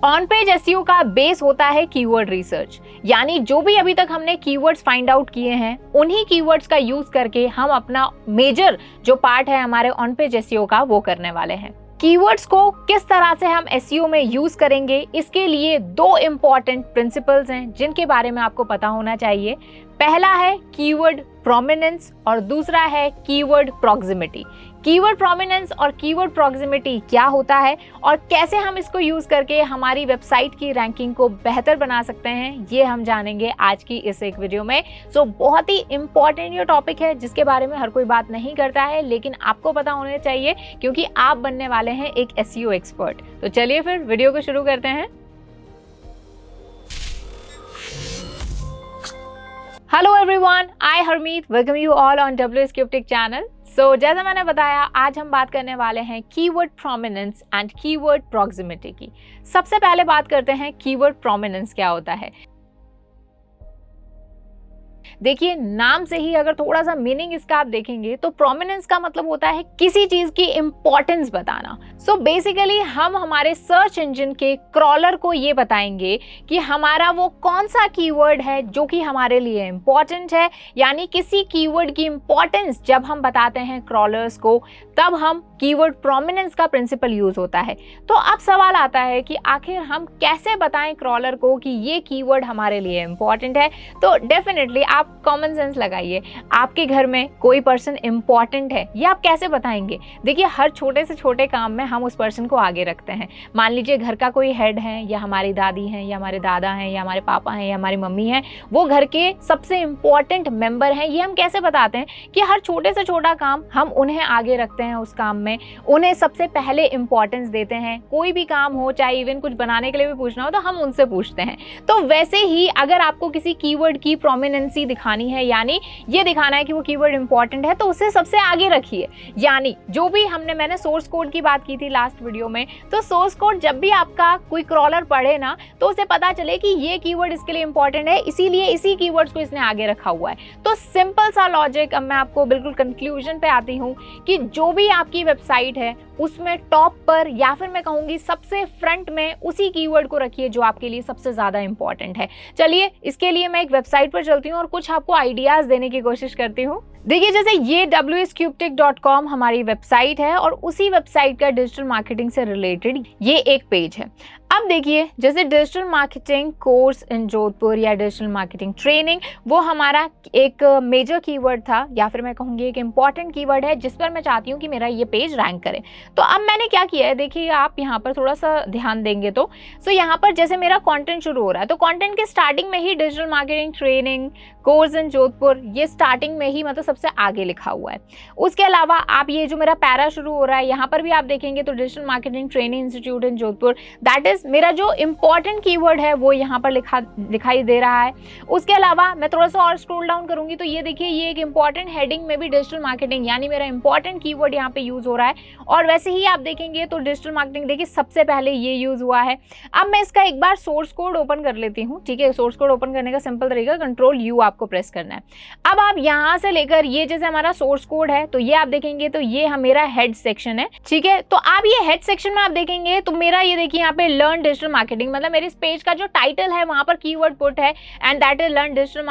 On page SEO का base होता है कीवर्ड रिसर्च, यानी जो भी अभी तक हमने कीवर्ड्स फाइंड आउट किए हैं उन्हीं कीवर्ड्स का यूज करके हम अपना मेजर जो पार्ट है हमारे ऑन पेज एसईओ का वो करने वाले हैं। कीवर्ड्स को किस तरह से हम एसईओ में यूज करेंगे, इसके लिए दो इंपॉर्टेंट प्रिंसिपल्स हैं जिनके बारे में आपको पता होना चाहिए। पहला है कीवर्ड प्रोमिनेंस और दूसरा है कीवर्ड प्रॉक्सिमिटी। कीवर्ड प्रोमिनेंस और कीवर्ड प्रॉक्सिमिटी क्या होता है और कैसे हम इसको यूज करके हमारी वेबसाइट की रैंकिंग को बेहतर बना सकते हैं, ये हम जानेंगे आज की इस एक वीडियो में। सो बहुत ही इंपॉर्टेंट ये टॉपिक है जिसके बारे में हर कोई बात नहीं करता है, लेकिन आपको पता होना चाहिए क्योंकि आप बनने वाले हैं एक एसईओ एक्सपर्ट। तो चलिए फिर वीडियो को शुरू करते हैं। Hello everyone, I Harmeet welcome you all on WS Cryptic channel. So जैसा मैंने बताया, आज हम बात करने वाले हैं keyword prominence and keyword proximity की। सबसे पहले बात करते हैं कीवर्ड प्रोमिनेंस क्या होता है। देखिए, नाम से ही अगर थोड़ा सा मीनिंग इसका आप देखेंगे तो प्रोमिनेंस का मतलब होता है किसी चीज की इंपॉर्टेंस बताना। सो बेसिकली हम हमारे सर्च इंजन के क्रॉलर को ये बताएंगे कि हमारा वो कौन सा कीवर्ड है जो कि हमारे लिए इंपॉर्टेंट है, यानी किसी कीवर्ड की इंपॉर्टेंस जब हम बताते हैं क्रॉलर्स को तब हम कीवर्ड प्रोमिनेंस का प्रिंसिपल यूज होता है। तो अब सवाल आता है कि आखिर हम कैसे बताएं क्रॉलर को कि ये कीवर्ड हमारे लिए इंपॉर्टेंट है। तो डेफिनेटली आप कॉमन सेंस लगाइए, आपके घर में कोई पर्सन इंपॉर्टेंट है, ये आप कैसे बताएंगे। देखिए, हर छोटे से छोटे काम में हम उस पर्सन को आगे रखते हैं। मान लीजिए घर का कोई हेड है, या हमारी दादी हैं, या हमारे दादा हैं, या हमारे पापा हैं, या हमारी मम्मी हैं, वो घर के सबसे इंपॉर्टेंट मेंबर हैं। ये हम कैसे बताते हैं कि हर छोटे से छोटा काम हम उन्हें आगे रखते हैं, उस काम में उन्हें सबसे पहले इंपॉर्टेंस देते हैं। कोई भी काम हो, चाहे इवन कुछ बनाने के लिए भी पूछना हो तो हम उनसे पूछते हैं। तो वैसे ही अगर आपको किसी कीवर्ड की प्रोमिनेंसी दिखानी है, यानी ये दिखाना है कि वो कीवर्ड इंपॉर्टेंट है, तो उसे सबसे आगे रखिए। यानी जो भी मैंने सोर्स कोड की बात की थी लास्ट वीडियो में, तो सोर्स कोड जब भी आपका कोई क्रॉलर पढ़े ना तो उसे पता चले कि ये कीवर्ड इसके लिए इंपॉर्टेंट है, इसीलिए इसी कीवर्ड्स को इसने आगे रखा हुआ है। तो सिंपल सा लॉजिक, अब मैं आपको बिल्कुल कंक्लूजन पे आती हूँ कि जो भी आपकी वेबसाइट है उसमें टॉप पर, या फिर मैं कहूंगी सबसे फ्रंट में, उसी कीवर्ड को रखिए जो आपके लिए सबसे ज्यादा इंपॉर्टेंट है। चलिए, इसके लिए मैं एक वेबसाइट पर चलती हूँ और कुछ आपको आइडियाज देने की कोशिश करती हूँ। देखिए, जैसे ये WSCryptic.com हमारी वेबसाइट है और उसी वेबसाइट का डिजिटल मार्केटिंग से रिलेटेड ये एक पेज है। अब देखिए, जैसे digital marketing course in Jodhpur या डिजिटल मार्केटिंग ट्रेनिंग, वो हमारा एक मेजर कीवर्ड था, या फिर मैं कहूँगी एक इंपॉर्टेंट कीवर्ड है जिस पर मैं चाहती हूँ कि मेरा ये पेज रैंक करे। तो अब मैंने क्या किया है, देखिए आप यहाँ पर थोड़ा सा ध्यान देंगे तो यहाँ पर जैसे मेरा कंटेंट शुरू हो रहा है तो कंटेंट के स्टार्टिंग में ही digital marketing training course in Jodhpur, ये स्टार्टिंग में ही मतलब सबसे आगे लिखा हुआ है। उसके अलावा आप ये जो मेरा पैरा शुरू हो रहा है यहाँ पर भी आप देखेंगे तो digital marketing training institute in Jodhpur, that is मेरा जो इंपॉर्टेंट कीवर्ड है वो यहाँ पर दिखाई दे रहा है। उसके अलावा मैं थोड़ा सा और स्क्रॉल डाउन करूंगी तो ये देखिए, ये एक इंपॉर्टेंट हेडिंग में भी डिजिटल मार्केटिंग, यानी मेरा इंपॉर्टेंट कीवर्ड यहाँ पे यूज हो रहा है। और वैसे ही आप देखेंगे तो डिजिटल मार्केटिंग, देखिए सबसे पहले ये यूज हुआ है। अब मैं इसका एक बार सोर्स कोड ओपन कर लेती हूँ। ठीक है, सोर्स कोड ओपन करने का सिंपल तरीका Ctrl+U आपको प्रेस करना है। अब आप यहाँ से लेकर ये जैसे हमारा सोर्स कोड है तो ये आप देखेंगे तो ये मेरा हेड सेक्शन है। ठीक है, तो आप ये हेड सेक्शन में आप देखेंगे तो मेरा ये देखिए यहाँ पे लर्न डिजिटल मार्केटिंग, मतलब मेरे इस पेज का जो टाइटल है वहां पर कीवर्ड पुट है and that is learn digital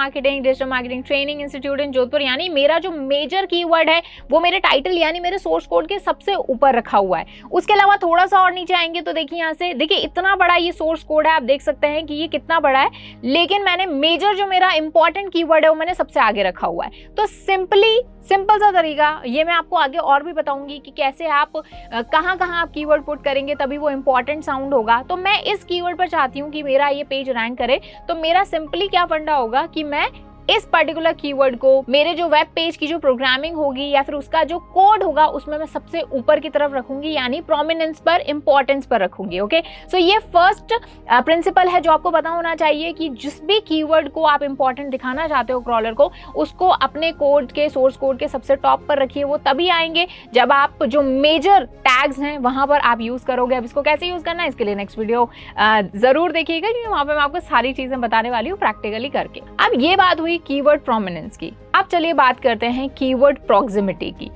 marketing training institute इन जोधपुर, यानी मेरा जो मेजर कीवर्ड है वो मेरे टाइटल यानी मेरे सोर्स कोड के सबसे ऊपर रखा हुआ है। उसके अलावा थोड़ा सा और नीचे आएंगे तो देखिए यहाँ से देखिए इतना बड़ा ये सोर्स कोड है, आप देख सकते हैं कि ये कितना बड़ा है, लेकिन मैंने मेजर जो मेरा इंपॉर्टेंट कीवर्ड है वो मैंने सबसे आगे रखा हुआ है। तो सिंपल सा तरीका, ये मैं आपको आगे और भी बताऊंगी कि कैसे आप कहाँ आप कीवर्ड पुट करेंगे तभी वो इंपॉर्टेंट साउंड होगा। तो मैं इस कीवर्ड पर चाहती हूँ कि मेरा ये पेज रैंक करे, तो मेरा सिंपली क्या फंडा होगा कि मैं इस पर्टिकुलर कीवर्ड को मेरे जो वेब पेज की जो प्रोग्रामिंग होगी या फिर उसका जो कोड होगा उसमें मैं सबसे ऊपर की तरफ रखूंगी, यानी प्रोमिनेंस पर, इंपॉर्टेंस पर रखूंगी। ओके, सो ये फर्स्ट प्रिंसिपल है जो आपको पता होना चाहिए कि जिस भी कीवर्ड को आप इंपॉर्टेंट दिखाना चाहते हो क्रॉलर को, उसको अपने कोड के, सोर्स कोड के सबसे टॉप पर रखिए। वो तभी आएंगे जब आप जो मेजर टैग्स हैं वहां पर आप यूज करोगे। अब इसको कैसे यूज करना है इसके लिए नेक्स्ट वीडियो जरूर देखिएगा, क्योंकि वहां पर मैं आपको सारी चीजें बताने वाली हूँ प्रैक्टिकली करके। अब ये बात हुई कीवर्ड प्रोमिनेंस की। अब चलिए बात करते हैं कीवर्ड प्रॉक्सिमिटी की।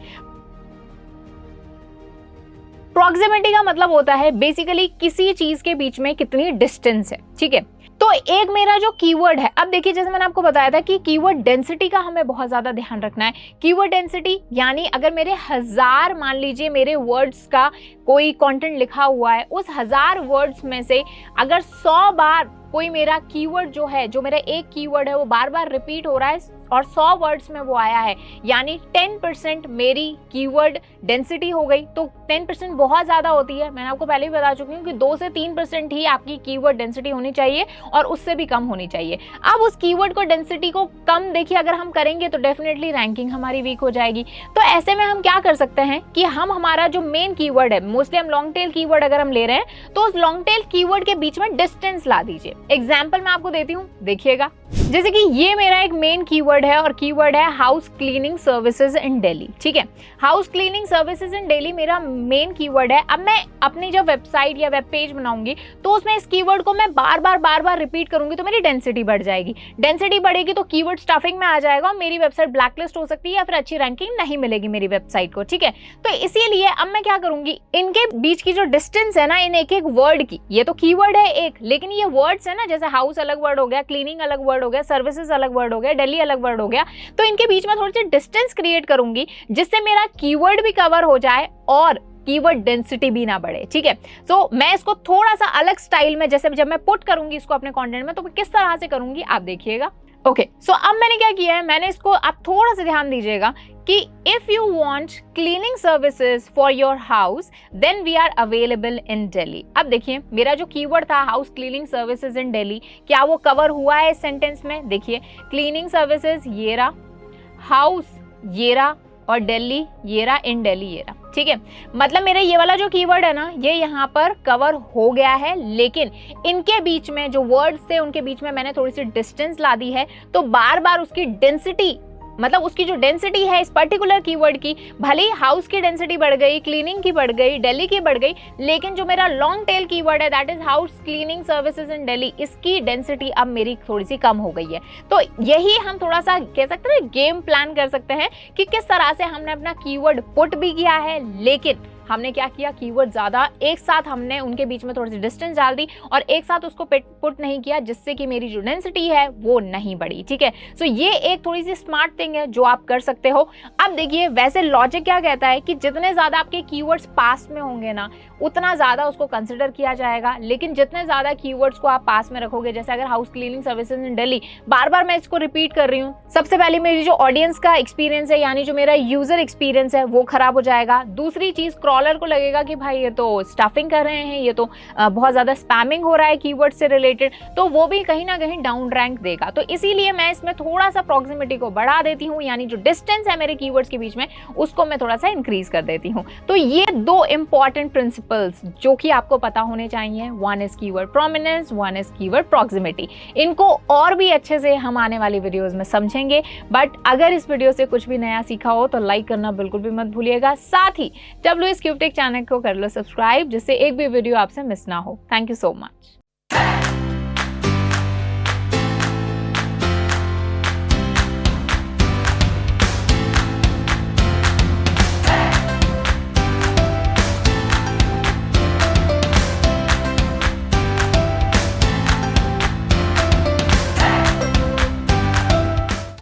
प्रॉक्सिमिटी का मतलब होता है बेसिकली किसी चीज के बीच में कितनी डिस्टेंस है, ठीक है। तो एक मेरा जो कीवर्ड है, अब देखिए जैसे मैंने आपको बताया था कि कीवर्ड डेंसिटी का हमें बहुत ज्यादा ध्यान रखना है। कीवर्ड डेंसिटी यानी अगर मेरे 1000 मान लीजिए मेरे वर्ड्स का कोई कंटेंट लिखा हुआ है, उस 1000 वर्ड्स में से अगर 100 बार कोई मेरा कीवर्ड जो है, जो मेरा एक कीवर्ड है वो बार बार रिपीट हो रहा है और 100 वर्ड्स में वो आया है, यानी 10% मेरी कीवर्ड डेंसिटी हो गई। तो 10% बहुत ज़्यादा होती है, मैंने आपको पहले ही बता चुकी हूँ कि 2 से 3% ही आपकी कीवर्ड डेंसिटी होनी चाहिए और उससे भी कम होनी चाहिए। अब उस कीवर्ड को डेंसिटी को कम देखिए अगर हम करेंगे तो डेफिनेटली रैंकिंग हमारी वीक हो जाएगी। तो ऐसे में हम क्या कर सकते हैं कि हम हमारा जो मेन कीवर्ड है, मोस्टली हम लॉन्ग टेल कीवर्ड अगर हम ले रहे हैं तो उस लॉन्ग टेल कीवर्ड के बीच में डिस्टेंस ला दीजिए। एग्जाम्पल मैं आपको देती हूँ, देखिएगा। जैसे कि ये मेरा एक मेन कीवर्ड है और कीवर्ड है house cleaning services in Delhi, ठीक है। House cleaning services in Delhi मेरा मेन कीवर्ड है। अब मैं अपनी जब वेबसाइट या वेब पेज बनाऊंगी तो उसमें इस कीवर्ड को मैं बार बार रिपीट करूंगी तो मेरी डेंसिटी बढ़ जाएगी। डेंसिटी बढ़ेगी तो कीवर्ड स्टफिंग में आ जाएगा और मेरी वेबसाइट ब्लैकलिस्ट हो सकती है या फिर अच्छी रैंकिंग नहीं मिलेगी मेरी वेबसाइट को, ठीक है। तो इसीलिए अब मैं क्या करूंगी, इनके बीच की जो डिस्टेंस है ना, इन एक एक वर्ड की, ये तो कीवर्ड है एक, लेकिन ये वर्ड्स है ना, जैसे हाउस अलग वर्ड हो गया, क्लीनिंग अलग वर्ड हो गया, सर्विसेज अलग वर्ड हो गया, दिल्ली अलग वर्ड हो गया, तो इनके बीच में थोड़ी सी डिस्टेंस क्रिएट करूंगी जिससे मेरा कीवर्ड भी कवर हो जाए और कीवर्ड डेंसिटी भी ना बढ़े, ठीक है। तो मैं इसको थोड़ा सा अलग स्टाइल में, जैसे जब मैं पुट करूंगी इसको अपने कंटेंट में, तो किस तरह से करूंगी आप देखिएगा। ओके, सो अब मैंने क्या किया है, मैंने इसको, आप थोड़ा सा ध्यान दीजिएगा कि if you want cleaning services for your house then we are available in Delhi. अब देखिए मेरा जो कीवर्ड था house cleaning services in Delhi, क्या वो कवर हुआ है इस सेंटेंस में? देखिए क्लीनिंग सर्विसेज ये रहा, हाउस ये रहा और दिल्ली ये रहा, इन दिल्ली ये रहा, ठीक है। मतलब मेरा ये वाला जो कीवर्ड है ना, ये यहाँ पर कवर हो गया है, लेकिन इनके बीच में जो वर्ड्स थे उनके बीच में मैंने थोड़ी सी डिस्टेंस ला दी है। तो बार बार उसकी डेंसिटी, मतलब उसकी जो डेंसिटी है इस पर्टिकुलर कीवर्ड की, भले ही हाउस की डेंसिटी बढ़ गई, क्लीनिंग की बढ़ गई, दिल्ली की बढ़ गई, लेकिन जो मेरा लॉन्ग टेल कीवर्ड है that is house cleaning services in Delhi, इसकी डेंसिटी अब मेरी थोड़ी सी कम हो गई है। तो यही हम थोड़ा सा कह सकते हैं गेम प्लान कर सकते हैं कि किस तरह से हमने अपना कीवर्ड पुट भी किया है, लेकिन हमने क्या किया, कीवर्ड ज्यादा एक साथ हमने उनके बीच में थोड़ी सी डिस्टेंस डाल दी और एक साथ उसको पुट नहीं किया, जिससे कि मेरी जो डेंसिटी है वो नहीं बढ़ी, ठीक है। सो ये एक थोड़ी सी स्मार्ट थिंग है जो आप कर सकते हो। अब देखिए वैसे लॉजिक क्या कहता है कि जितने ज्यादा आपके कीवर्ड्स पास में होंगे ना, उतना ज्यादा उसको कंसिडर किया जाएगा, लेकिन जितने ज्यादा कीवर्ड्स को आप पास में रखोगे, जैसे अगर house cleaning services in Delhi बार बार मैं इसको रिपीट कर रही हूँ, सबसे पहले मेरी जो ऑडियंस का एक्सपीरियंस है, यानी जो मेरा यूजर एक्सपीरियंस है वो खराब हो जाएगा। दूसरी चीज, क्रॉलर को लगेगा कि भाई ये तो स्टफिंग कर रहे हैं, ये तो बहुत ज्यादा स्पैमिंग हो रहा है कीवर्ड से रिलेटेड, तो वो भी कहीं ना कहीं डाउन रैंक देगा। तो इसीलिए मैं इसमें थोड़ा सा प्रॉक्सिमिटी को बढ़ा देती हूँ, यानी जो डिस्टेंस है मेरे कीवर्ड्स के बीच में उसको मैं थोड़ा सा इंक्रीज कर देती हूँ। तो ये दो इंपॉर्टेंट प्रिंसिपल्स जो कि आपको पता होने चाहिए, one is keyword prominence, one is keyword proximity. इनको और भी अच्छे से हम आने वाली वीडियोस में समझेंगे, बट अगर इस वीडियो से कुछ भी नया सीखा हो तो लाइक करना बिल्कुल भी मत भूलिएगा। साथ ही WS Cube Tech चैनल को कर लो सब्सक्राइब, जिससे एक भी वीडियो आपसे मिस ना हो। Thank you so much.